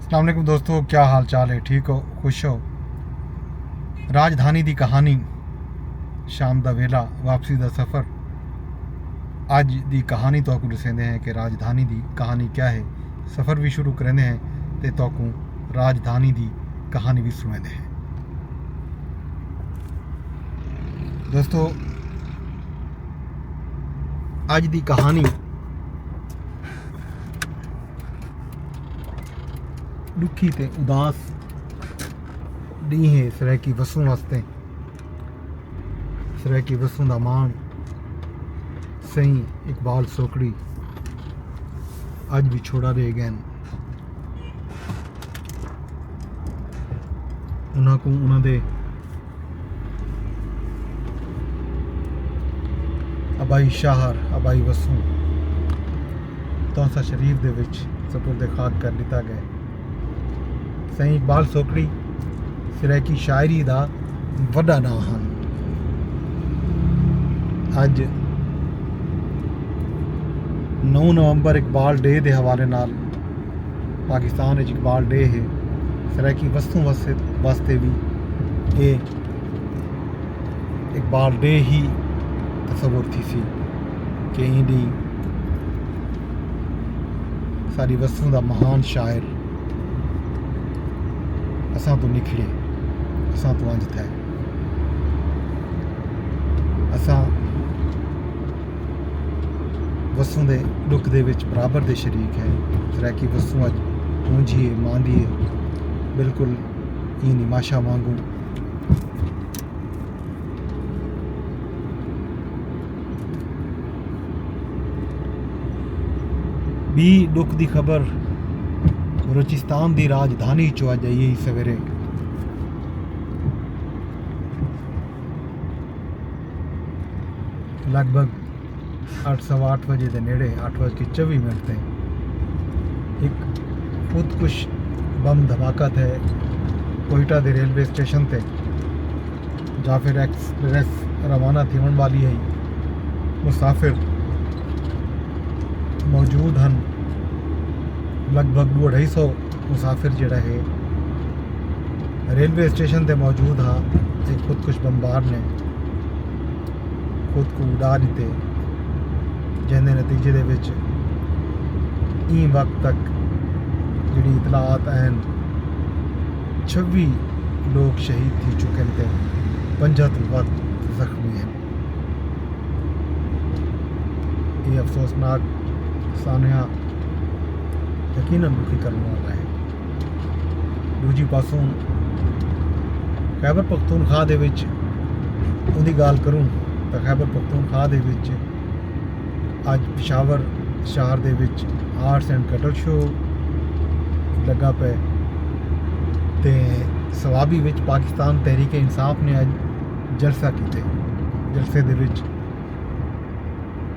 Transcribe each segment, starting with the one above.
अस्सलाम वालेकुम दोस्तों, क्या हाल चाल है? ठीक हो, खुश हो? राजधानी दी कहानी, शाम दा वेला, वापसी दा सफ़र। अज दी कहानी तुहानू दसेंदे हैं कि राजधानी दी कहानी क्या है। सफ़र भी शुरू करेंदे हैं ते तुहानू राजधानी दी कहानी भी सुनाते हैं। दोस्तों, अज दी कहानी दुखी ते उदास डी है सरैकी बसों वास्ते। सरैकी बसों दा मान सही इकबाल सोकड़ी अज भी छोड़ा रह गए। उन्होंने को उन्होंने अबाई शहर अबाई वसों तौसा शरीफ दे विच सपुर्द खाक कर दिता गया। सही इकबाल सोकड़ी सरैकी शायरी दा वड्डा नाम हैं। अज 9 नवंबर इकबाल डे के हवाले नाल पाकिस्तान इकबाल डे है। सरैकी वस्तों वास्ते भी ये इकबाल डे ही तस्वुर थी सी कि इंडी सारी वस्तों का महान शायर असां तो निखड़े, असां तो अंज थे। असां वस्तों के दुख दे विच बराबर दे शरीक है। सरैकी वस्तों अज पूंझी है, मांदी है, बिल्कुल ई निमाशा वांगू। बी दुख की खबर बलोचिस्तान की राजधानी चो अज आई ही सवेरे। लगभग 8:15 बजे के नेड़े 8:24 से एक खुदकुश बम धमाका थे कोयटा के रेलवे स्टेशन से। जाफिर एक्सप्रेस रवाना थी वाली है। मुसाफिर मौजूद हैं, लगभग 250 मुसाफिर जोड़ा है रेलवे स्टेशन से मौजूद हाँ। एक खुदकुश बमबार ने खुद को उड़ा दिते, जिसके नतीजे दे विच ई वक्त तक जी इतलात हैं 26 लोग शहीद थी चुके थे, 50 तो वध जख्मी हैं। ये अफसोसनाक सानिया यकीनन दुखी करने वाला है। दूजी पासों खैबर पख्तूनख्वा दे विच उहदी गाल करूँ तो खैबर पख्तूनख्वा दे विच अज पेशावर शहर दे विच आर्ट्स एंड कटल शो लगा पे ते सवाबी विच पाकिस्तान तहरीक इंसाफ ने अज जलसा किए। जलसे दे विच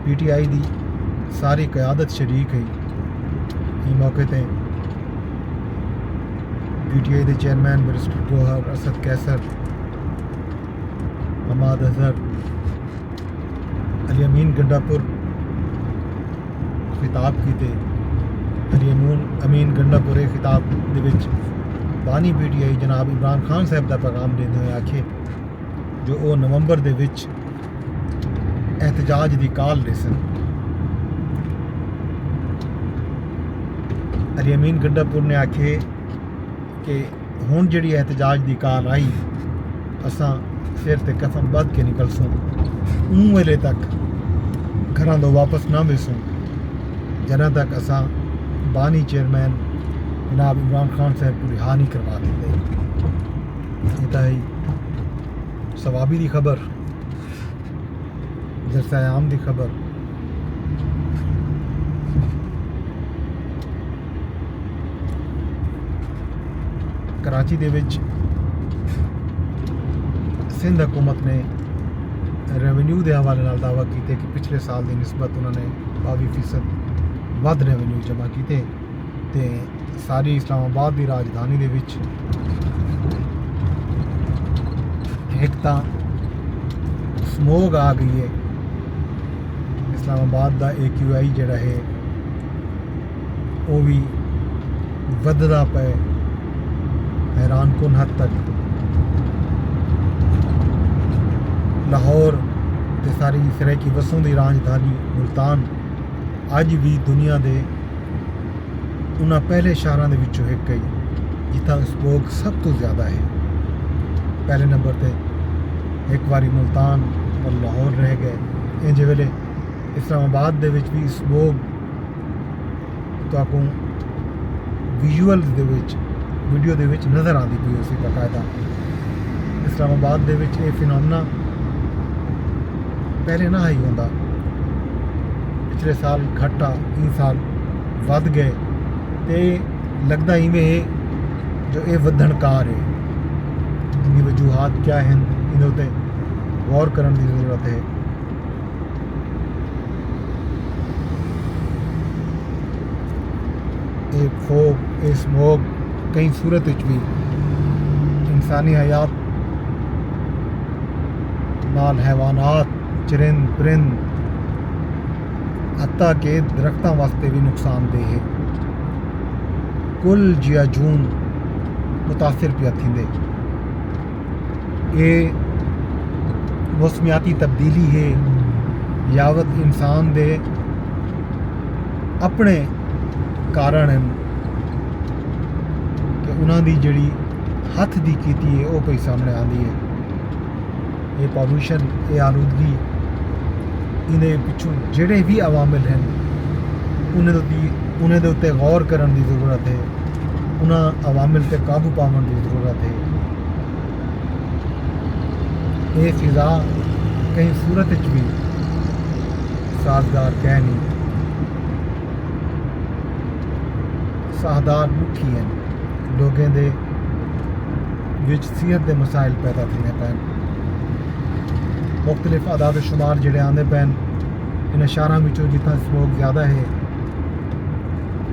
PTI दी सारी क़यादत शरीक है। इस मौके पर PTI के चेयरमैन बैरिस्टर गौहर असद कैसर, हमाद अजहर, अली अमीन गंडापुर खिताब किए। अली अमीन गंडापुर खिताब दे विच बानी PTI जनाब इमरान खान साहब का पैगाम देते हुए आखे जो वो नवंबर दे विच एहतजाज की काल दे सन। अली अमीन गंडापुर ने आखे कि हुण जिहड़ी एहतजाज की काल आई असां सिर ते कफन बध के निकलसूं, ऊं वेले तक घरां तो वापस ना मिलसूं जना तक असां बानी चेयरमैन जनाब इमरान खान साहब को रिहा नहीं करवा देते। ये ही सवाबी की खबर, जलसा आम की खबर। कराची दे विच सिंध हुकूमत ने रेवन्यू के हवाले नाल दावा किए कि पिछले साल की निस्बत उन्होंने 22% वध रेवन्यू जमा किए। ते सारी इस्लामाबाद की राजधानी दे विच एक तो स्मोग आ गई है। इस्लामाबाद का AQI जिहड़ा है वो भी वधदा पे हैरान कुन हद तक। लाहौर ते सारी सराइकी वसों की राजधानी मुल्तान अज भी दुनिया के उन्होंने पहले शहरों के विचों एक है जिथा स्मोक सब तो ज़्यादा है। पहले नंबर पर एक बारी मुल्तान और लाहौर रह गए। इंज वेले इस्लामाबाद दे विच भी स्मोक तो विजुअल वीडियो दे विच नज़र आती पई उसी बाकायदा। इस्लामाबाद दे विच ये फिनोमिना पहले ना ही होंदा, पिछले साल घट आ, इस साल वध गए। तो लगता इवें है जो ये वधण कार है। इनकी वजूहात क्या हैं, इन्हें उत्ते गौर करने की ज़रूरत है। ये फोग, ये स्मोक कई सूरत भी इंसानी हयात नाल हैवानात, चरिंद परिंद हत्ता के दरख्तों वास्ते भी नुकसानदेह है। कुल जिया जून मुतासिर पिया थींदे। ये मौसमियाती तब्दीली है यावत इंसान दे अपने कारण हैं कि उन्होंने जिहड़ी हथ दी कीती है वो पई सामने आती है। ये पॉल्यूशन, ये आलूदगी, इन्हें पिछों जिहड़े भी अवामिल हैं उन्हें दे उत्ते गौर करने की ज़रूरत है। उन्हें अवामिल ते काबू पाने की ज़रूरत है। ये फिज़ा कई सूरत भी साजगार कह नहीं, साहदार मुखी हैं। लोगों के विच सेहत के मसाइल पैदा थीने पैन। मुख्तलिफ आदाद शुमार जिहड़े आंदे पैन इन शहरों विचों जितना स्मोक ज़्यादा है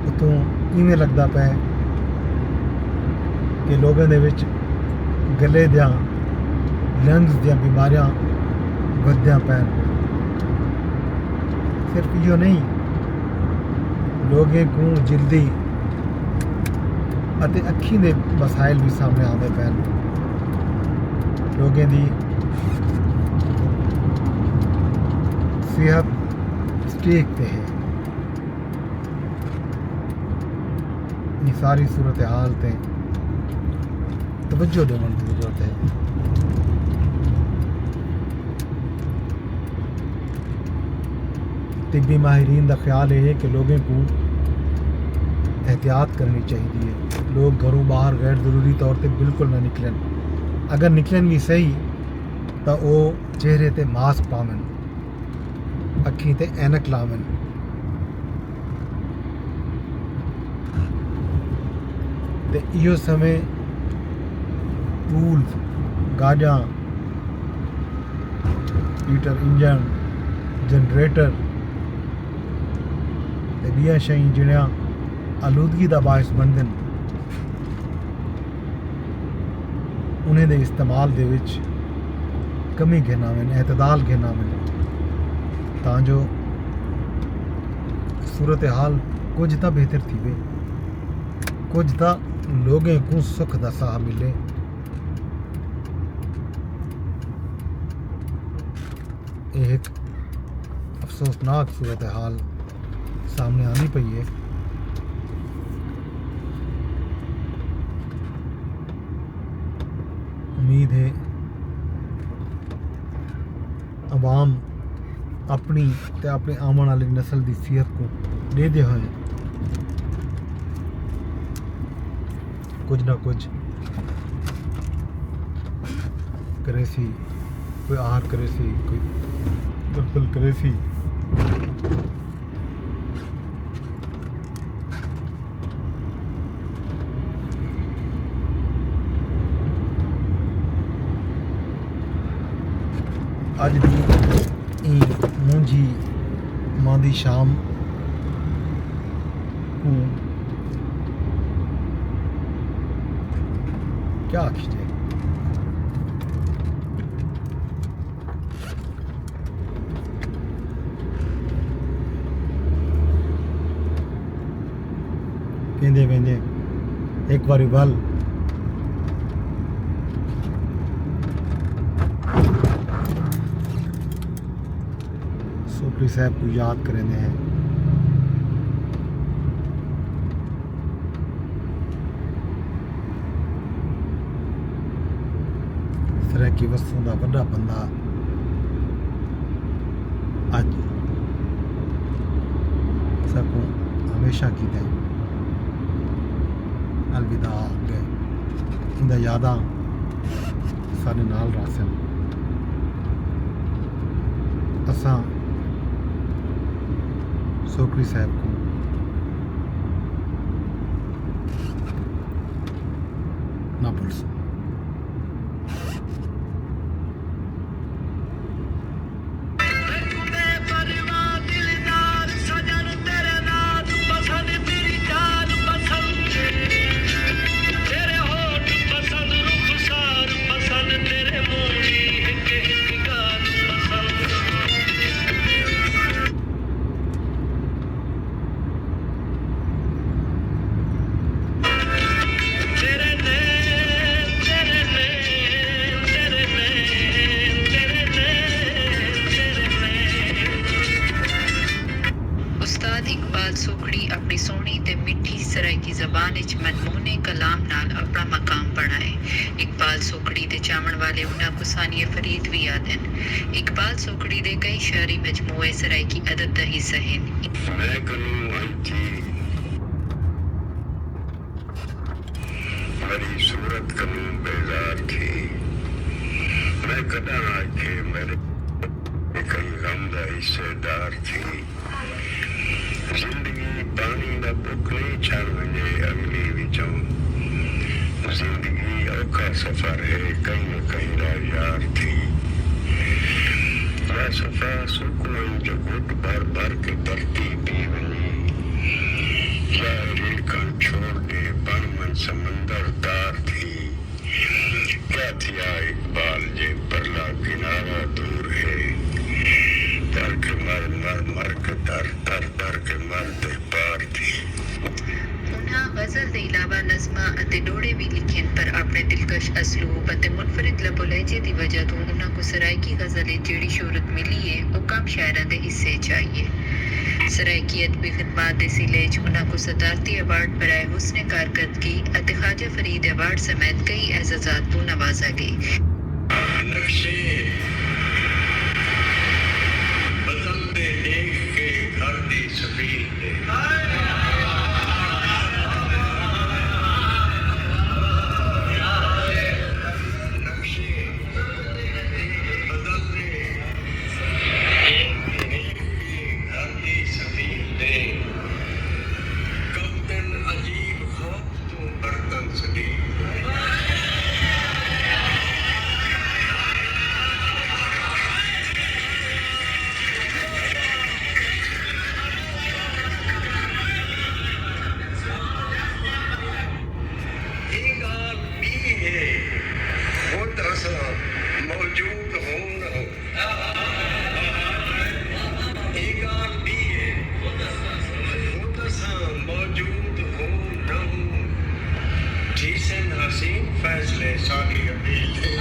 उतों इवें लगता पै कि लोगों के विच गले दियां लंग्स दियां बीमारियां वधदियां पैन। सिर्फ यो नहीं, लोगों को जल्दी अते अखी दे मसाइल भी सामने आते पैन। लोगों की सेहत स्टेक पे है। ये सारी सूरत हाल ते तवज्जो देने की ज़रूरत है। तिब्बी माहिरीन का ख्याल है कि लोगों को एहतियात करनी चाहिए। लोग घरों बाहर गैर ज़रूरी तौर पर बिल्कुल ना निकलन। अगर निकलन भी सही तो वो चेहरे ते मास्क पावन, अखी ते ऐनक लावन। ते इहो समय tools, Gaza, heater, engine, generator ते बिया शई जिहड़ियां आलूदगी का बायस बनदे न, उन्हें दे इस्तेमाल दे विच कमी घेना वन, एतदाल घेना वन, तां जो सूरत हाल कुछ तो बेहतर थी वे, कुछ तो लोगों को सुख का साह मिले। एक अफसोसनाक सूरत हाल सामने आनी पई है। उम्मीद है अवाम अपनी ते अपने आने वाली नस्ल की सेहत को दे हुए कुछ ना कुछ करे सी, कोई आहार करे सी, कोई बिल्कुल करे सी। अज दी मूंझी मांदी शाम को क्या आखी जाए। कहते वेंदे एक बारी बल सोकरी साहब को याद करेंगे हैं। की वस्तु का बड़ा बंदा अज सबको हमेशा की दे अलविदा गए इंदा यादा सारे नाल रासन असा सोकरी साहब को ना भूल सो। इकबाल सोखड़ी अपनी सोहनी ते मिठी सराइकी ज़बान विच मनमोहने कलाम नाल अपना मकाम बनाए। इकबाल सोखड़ी दे चावण वाले उन्हां को सानिया फरीद भी आदन। इकबाल सोखड़ी दे कई शायरी मजमूए सराइकी अदब दा हिस्सा हैं। मैं करूं अंकी मेरी सूरत करूं बेजार थी मैं कदा आखे मेरे कई गम दा हिस्सेदार थी। जिंदगी पानी दा बुक नहीं छड़ वजे अगली विचों जिंदगी औखा सफर है कहीं न कहीं दा यार थी। या सफा सुकून जो घुट भर भर के धरती पी वनी या रेड़का छोड़ दे बन मन समंदर तार थी। क्या थिया इकबाल जे परला किनारा दूर है तर के मर मर मर के तर तर तर के मर दे पार थी। उन्हां गज़ल दे इलावा नज़्मा अते डोड़े भी लिखियन पर अपने दिलकश असलूब अते मुनफरिद लबो लहजे दी वजह तो उन्हां को सराइकी गज़ल जेड़ी शोहरत मिली है वो कम शायरां दे हिस्से चाहिए। सराइकी अदबी खिदमात दे सिले च उन्हां को सदारती अवार्ड बराए हुस्न कारकर्दगी अते ख्वाजा फरीद अवार्ड समेत कई एजाज़ात को नवाजा गई। नक्शे बदलते देख के घर दी सफीर दे नक्शे बदलते देख के घर दी सफीर दे कब दिन अजीब खौफ तू बर्तन सदी मौजूद हो न हो एक आल भी है वो दसा मौजूद हो न हो जीसन हसीन फैसले सारी अपील थे।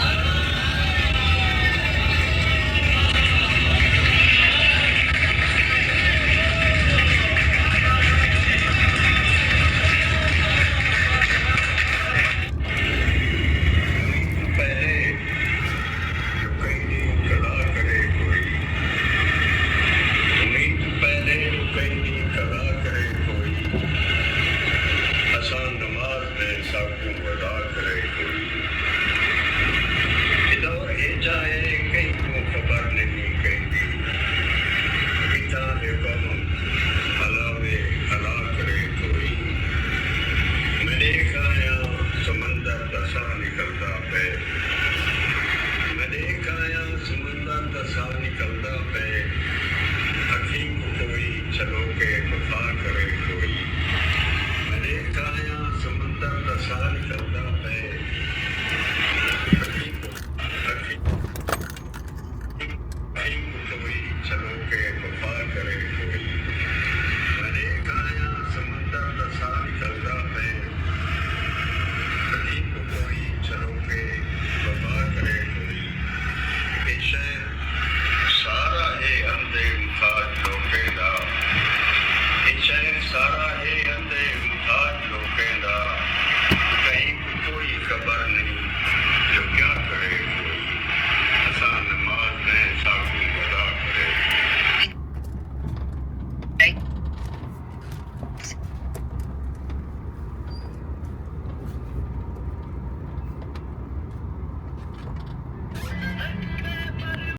समंदर दशा निकलता है